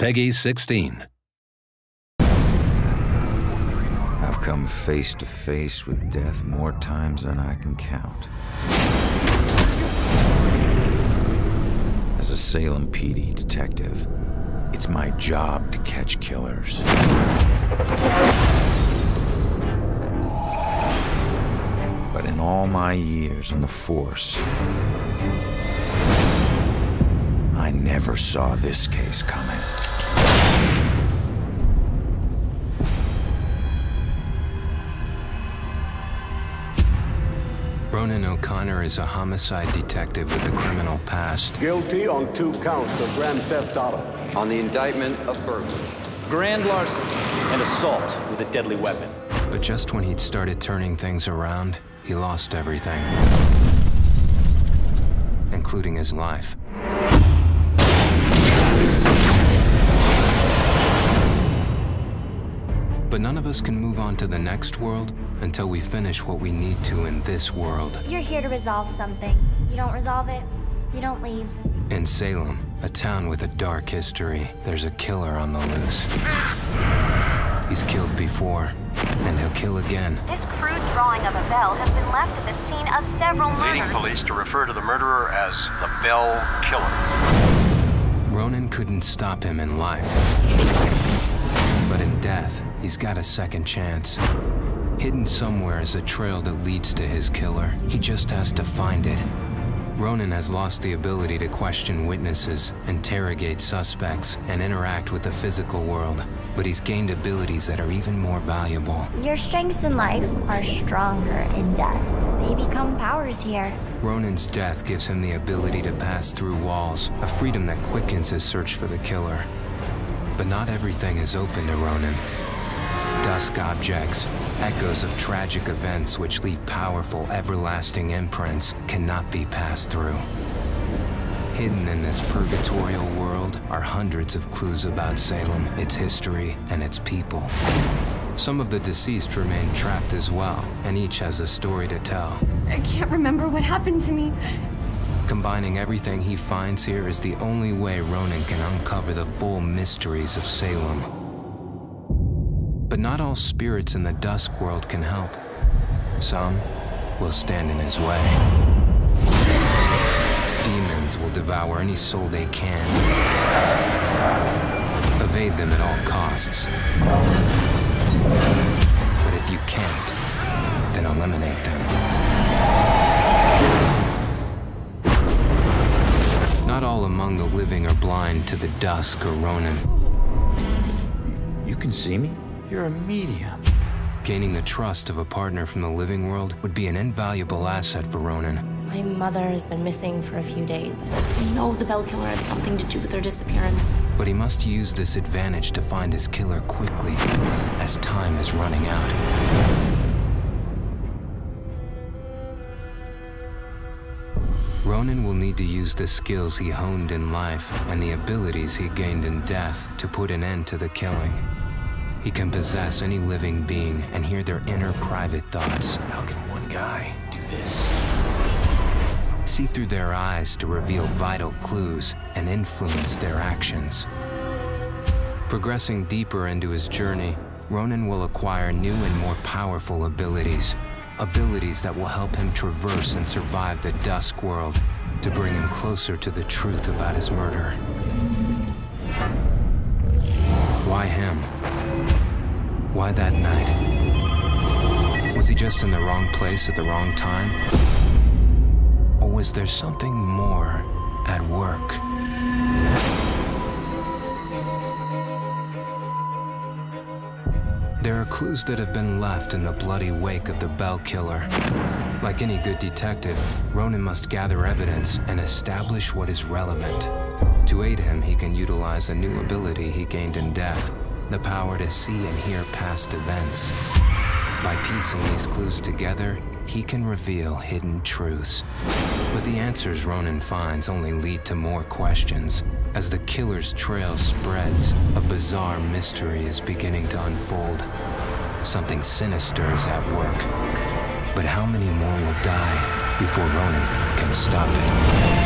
Peggy 16. I've come face to face with death more times than I can count. As a Salem PD detective, it's my job to catch killers. But in all my years on the force, I never saw this case coming. Ronan O'Connor is a homicide detective with a criminal past. Guilty on 2 counts of grand theft auto. On the indictment of burglary, grand larceny, and assault with a deadly weapon. But just when he'd started turning things around, he lost everything, including his life. But none of us can move on to the next world until we finish what we need to in this world. You're here to resolve something. You don't resolve it, you don't leave. In Salem, a town with a dark history, there's a killer on the loose. He's killed before, and he'll kill again. This crude drawing of a bell has been left at the scene of several murders. Leading police to refer to the murderer as the Bell Killer. Ronan couldn't stop him in life. But in death, he's got a second chance. Hidden somewhere is a trail that leads to his killer. He just has to find it. Ronan has lost the ability to question witnesses, interrogate suspects, and interact with the physical world. But he's gained abilities that are even more valuable. Your strengths in life are stronger in death. They become powers here. Ronan's death gives him the ability to pass through walls, a freedom that quickens his search for the killer. But not everything is open to Ronan. Dusk objects, echoes of tragic events which leave powerful, everlasting imprints, cannot be passed through. Hidden in this purgatorial world are hundreds of clues about Salem, its history, and its people. Some of the deceased remain trapped as well, and each has a story to tell. I can't remember what happened to me. Combining everything he finds here is the only way Ronan can uncover the full mysteries of Salem. But not all spirits in the dusk world can help. Some will stand in his way. Demons will devour any soul they can. Evade them at all costs. But if you can't, then eliminate them. Not all among the living are blind to the dusk or Ronan. You can see me? You're a medium. Gaining the trust of a partner from the living world would be an invaluable asset for Ronan. My mother has been missing for a few days. I know the Bell Killer had something to do with her disappearance. But he must use this advantage to find his killer quickly, as time is running out. Ronan will need to use the skills he honed in life and the abilities he gained in death to put an end to the killing. He can possess any living being and hear their inner private thoughts. How can one guy do this? See through their eyes to reveal vital clues and influence their actions. Progressing deeper into his journey, Ronan will acquire new and more powerful abilities. Abilities that will help him traverse and survive the dusk world to bring him closer to the truth about his murder. Why him? Why that night? Was he just in the wrong place at the wrong time? Or was there something more at work? There are clues that have been left in the bloody wake of the Bell Killer. Like any good detective, Ronan must gather evidence and establish what is relevant. To aid him, he can utilize a new ability he gained in death, the power to see and hear past events. By piecing these clues together, he can reveal hidden truths. But the answers Ronan finds only lead to more questions. As the killer's trail spreads, a bizarre mystery is beginning to unfold. Something sinister is at work. But how many more will die before Ronan can stop it?